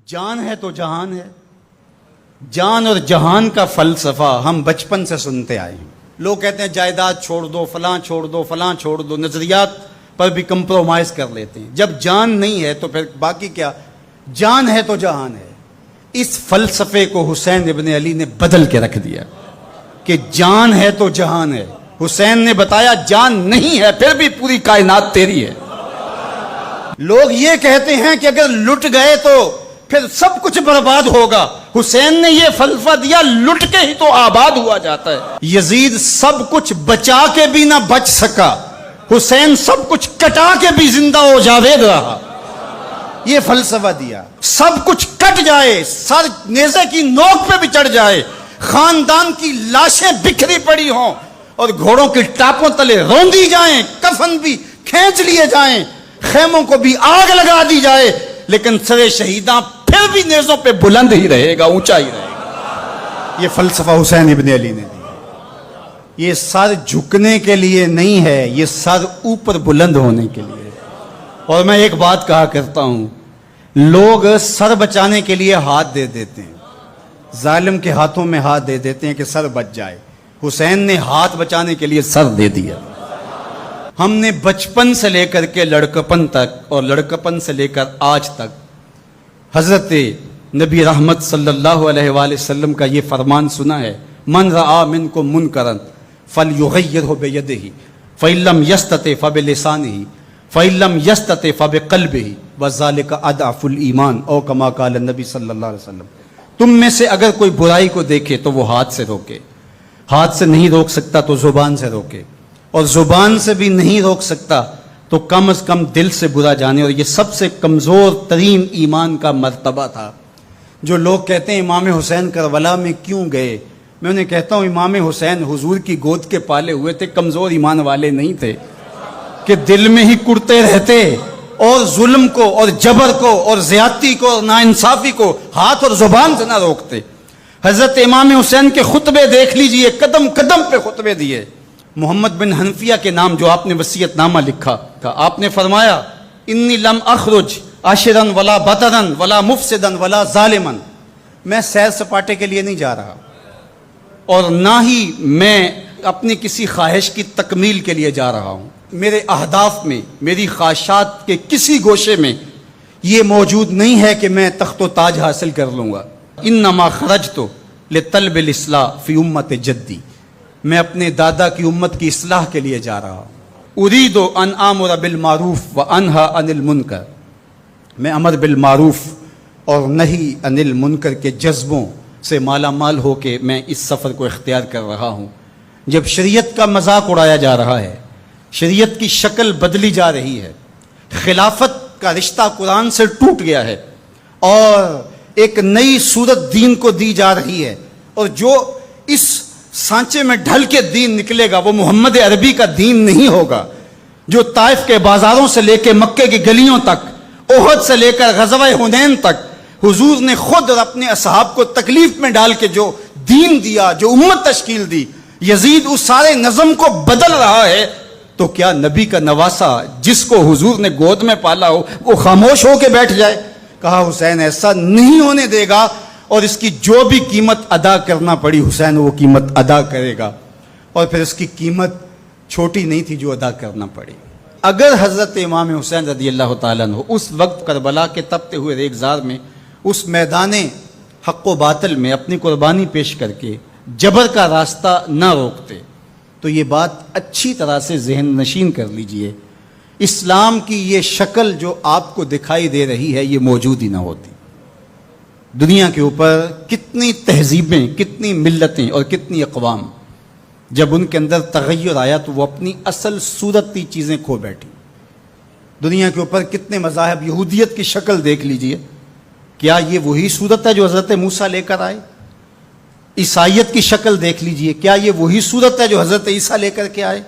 جان ہے تو جہان ہے. جان اور جہان کا فلسفہ ہم بچپن سے سنتے آئے ہیں. لوگ کہتے ہیں جائیداد چھوڑ دو، فلاں چھوڑ دو، فلاں چھوڑ دو، نظریات پر بھی کمپرومائز کر لیتے ہیں. جب جان نہیں ہے تو پھر باقی کیا؟ جان ہے تو جہان ہے. اس فلسفے کو حسین ابن علی نے بدل کے رکھ دیا کہ جان ہے تو جہان ہے. حسین نے بتایا جان نہیں ہے پھر بھی پوری کائنات تیری ہے. لوگ یہ کہتے ہیں کہ اگر لٹ گئے تو پھر سب کچھ برباد ہوگا. حسین نے یہ فلسفہ دیا لٹ کے ہی تو آباد ہوا جاتا ہے. یزید سب کچھ بچا کے بھی نہ بچ سکا، حسین سب کچھ کٹا کے بھی زندہ ہو جاوید رہا. یہ فلسفہ دیا سب کچھ کٹ جائے، سر نیزے کی نوک پہ بھی چڑھ جائے، خاندان کی لاشیں بکھری پڑی ہوں اور گھوڑوں کی ٹاپوں تلے روندی جائیں، کفن بھی کھینچ لیے جائیں، خیموں کو بھی آگ لگا دی جائے، لیکن سر شہیداں پھر بھی نیزوں پہ بلند ہی رہے گا، اونچا ہی رہے گا. یہ فلسفہ حسین ابن علی نے دیا. یہ سر جھکنے کے لیے نہیں ہے، یہ سر اوپر بلند ہونے کے لیے. اور میں ایک بات کہا کرتا ہوں، لوگ سر بچانے کے لیے ہاتھ دے دیتے ہیں، ظالم کے ہاتھوں میں ہاتھ دے دیتے ہیں کہ سر بچ جائے. حسین نے ہاتھ بچانے کے لیے سر دے دیا. ہم نے بچپن سے لے کر کے لڑکپن تک اور لڑکپن سے لے کر آج تک حضرت نبی رحمت صلی اللہ علیہ وآلہ وسلم کا یہ فرمان سنا ہے، من رآ منکم منکرا فلیغیرہ بیدہ فإن لم یستطع فبلسانہ فإن لم یستطع فبقلبہ وذلک اضعف الایمان او کما قال النبی صلی اللہ علیہ وسلم. تم میں سے اگر کوئی برائی کو دیکھے تو وہ ہاتھ سے روکے، ہاتھ سے نہیں روک سکتا تو زبان سے روکے، اور زبان سے بھی نہیں روک سکتا تو کم از کم دل سے برا جانے. اور یہ سب سے کمزور ترین ایمان کا مرتبہ تھا. جو لوگ کہتے ہیں امام حسین کربلا میں کیوں گئے، میں انہیں کہتا ہوں امام حسین حضور کی گود کے پالے ہوئے تھے، کمزور ایمان والے نہیں تھے کہ دل میں ہی کڑتے رہتے اور ظلم کو اور جبر کو اور زیادتی کو اور ناانصافی کو ہاتھ اور زبان سے نہ روکتے. حضرت امام حسین کے خطبے دیکھ لیجئے، قدم قدم پہ خطبے دیے. محمد بن حنفیہ کے نام جو آپ نے وصیت نامہ لکھا تھا، آپ نے فرمایا انی لم اخرج عاشرا ولا بطرا ولا مفسدا ولا ظالما. میں سیر سپاٹے کے لیے نہیں جا رہا اور نہ ہی میں اپنی کسی خواہش کی تکمیل کے لیے جا رہا ہوں. میرے اہداف میں، میری خواہشات کے کسی گوشے میں یہ موجود نہیں ہے کہ میں تخت و تاج حاصل کر لوں گا. انما خرجت لطلب الاصلاح فی امت جدی. میں اپنے دادا کی امت کی اصلاح کے لیے جا رہا ہوں. اريد ان آمر بالمعروف وانہی عن المنکر. میں امر بالمعروف اور نہی عن المنکر کے جذبوں سے مالا مال ہو کے میں اس سفر کو اختیار کر رہا ہوں. جب شریعت کا مذاق اڑایا جا رہا ہے، شریعت کی شکل بدلی جا رہی ہے، خلافت کا رشتہ قرآن سے ٹوٹ گیا ہے اور ایک نئی صورت دین کو دی جا رہی ہے، اور جو اس سانچے میں ڈھل کے دین نکلے گا وہ محمد عربی کا دین نہیں ہوگا. جو طائف کے بازاروں سے لے کے مکے کی گلیوں تک، احد سے لے کر غزوہ حنین تک حضور نے خود اور اپنے اصحاب کو تکلیف میں ڈال کے جو دین دیا، جو امت تشکیل دی، یزید اس سارے نظم کو بدل رہا ہے. تو کیا نبی کا نواسا جس کو حضور نے گود میں پالا ہو وہ خاموش ہو کے بیٹھ جائے؟ کہا حسین ایسا نہیں ہونے دے گا، اور اس کی جو بھی قیمت ادا کرنا پڑی حسین وہ قیمت ادا کرے گا. اور پھر اس کی قیمت چھوٹی نہیں تھی جو ادا کرنا پڑی. اگر حضرت امام حسین رضی اللہ تعالیٰ عنہ اس وقت کربلا کے تپتے ہوئے ریگزار میں، اس میدان حق و باطل میں اپنی قربانی پیش کر کے جبر کا راستہ نہ روکتے تو یہ بات اچھی طرح سے ذہن نشین کر لیجئے، اسلام کی یہ شکل جو آپ کو دکھائی دے رہی ہے یہ موجود ہی نہ ہوتی. دنیا کے اوپر کتنی تہذیبیں، کتنی ملتیں اور کتنی اقوام، جب ان کے اندر تغیر آیا تو وہ اپنی اصل صورتی چیزیں کھو بیٹھی. دنیا کے اوپر کتنے مذاہب، یہودیت کی شکل دیکھ لیجئے، کیا یہ وہی صورت ہے جو حضرت موسیٰ لے کر آئے؟ عیسائیت کی شکل دیکھ لیجئے، کیا یہ وہی صورت ہے جو حضرت عیسیٰ لے کر کے آئے؟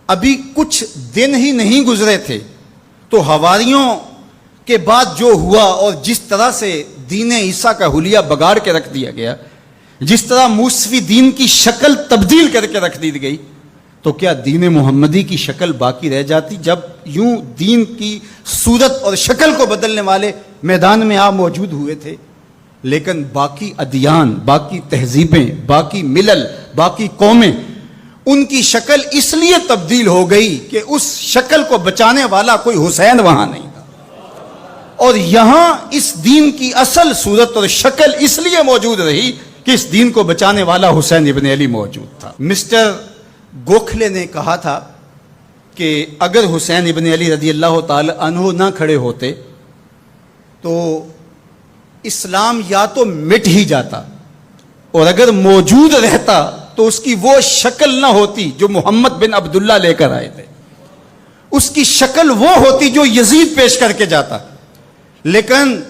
ابھی کچھ دن ہی نہیں گزرے تھے تو حواریوں کے بعد جو ہوا اور جس طرح سے دین عیسیٰ کا حلیہ بگاڑ کے رکھ دیا گیا، جس طرح موسوی دین کی شکل تبدیل کر کے رکھ دی گئی، تو کیا دین محمدی کی شکل باقی رہ جاتی؟ جب یوں دین کی صورت اور شکل کو بدلنے والے میدان میں آپ موجود ہوئے تھے، لیکن باقی ادیان، باقی تہذیبیں، باقی ملل، باقی قومیں، ان کی شکل اس لیے تبدیل ہو گئی کہ اس شکل کو بچانے والا کوئی حسین وہاں نہیں تھا، اور یہاں اس دین کی اصل صورت اور شکل اس لیے موجود رہی کہ اس دین کو بچانے والا حسین ابن علی موجود تھا۔ مسٹر گوکھلے نے کہا تھا کہ اگر حسین ابن علی رضی اللہ تعالی عنہ نہ کھڑے ہوتے تو اسلام یا تو مٹ ہی جاتا، اور اگر موجود رہتا تو اس کی وہ شکل نہ ہوتی جو محمد بن عبداللہ لے کر آئے تھے، اس کی شکل وہ ہوتی جو یزید پیش کر کے جاتا۔ لیکن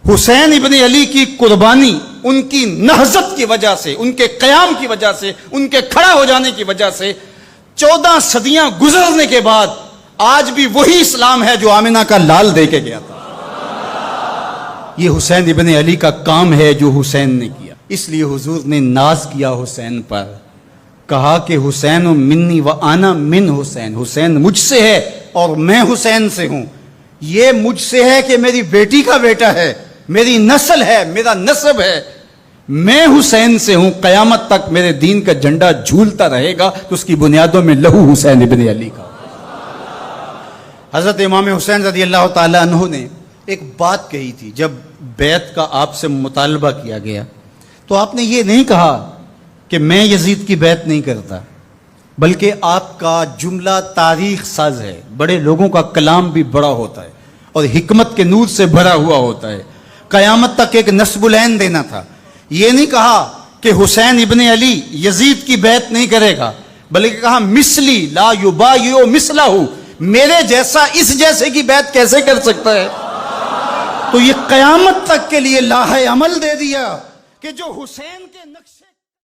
حسین ابن علی کی قربانی، ان کی نہضت کی وجہ سے، ان کے قیام کی وجہ سے، ان کے کھڑا ہو جانے کی وجہ سے 14 صدیاں گزرنے کے بعد آج بھی وہی اسلام ہے جو آمنہ کا لال دے کے گیا تھا۔ یہ حسین ابن علی کا کام ہے جو حسین نے کیا، اس لیے حضور نے ناز کیا حسین پر، کہا کہ حسین منی و آنا من حسین، حسین مجھ سے ہے اور میں حسین سے ہوں۔ یہ مجھ سے ہے کہ میری بیٹی کا بیٹا ہے، میری نسل ہے، میرا نسب ہے، میں حسین سے ہوں، قیامت تک میرے دین کا جھنڈا جھولتا رہے گا، تو اس کی بنیادوں میں لہو حسین ابن علی کا۔ حضرت امام حسین رضی اللہ تعالی عنہ نے ایک بات کہی تھی جب بیعت کا آپ سے مطالبہ کیا گیا، تو آپ نے یہ نہیں کہا کہ میں یزید کی بیعت نہیں کرتا، بلکہ آپ کا جملہ تاریخ ساز ہے، بڑے لوگوں کا کلام بھی بڑا ہوتا ہے اور حکمت کے نور سے بھرا ہوا ہوتا ہے، قیامت تک ایک نسب العین دینا تھا۔ یہ نہیں کہا کہ حسین ابن علی یزید کی بیعت نہیں کرے گا، بلکہ کہا مثلی لا یبایع مثلہ، میرے جیسا اس جیسے کی بیعت کیسے کر سکتا ہے؟ تو یہ قیامت تک کے لیے لاہ عمل دے دیا کہ جو حسین کے نقشے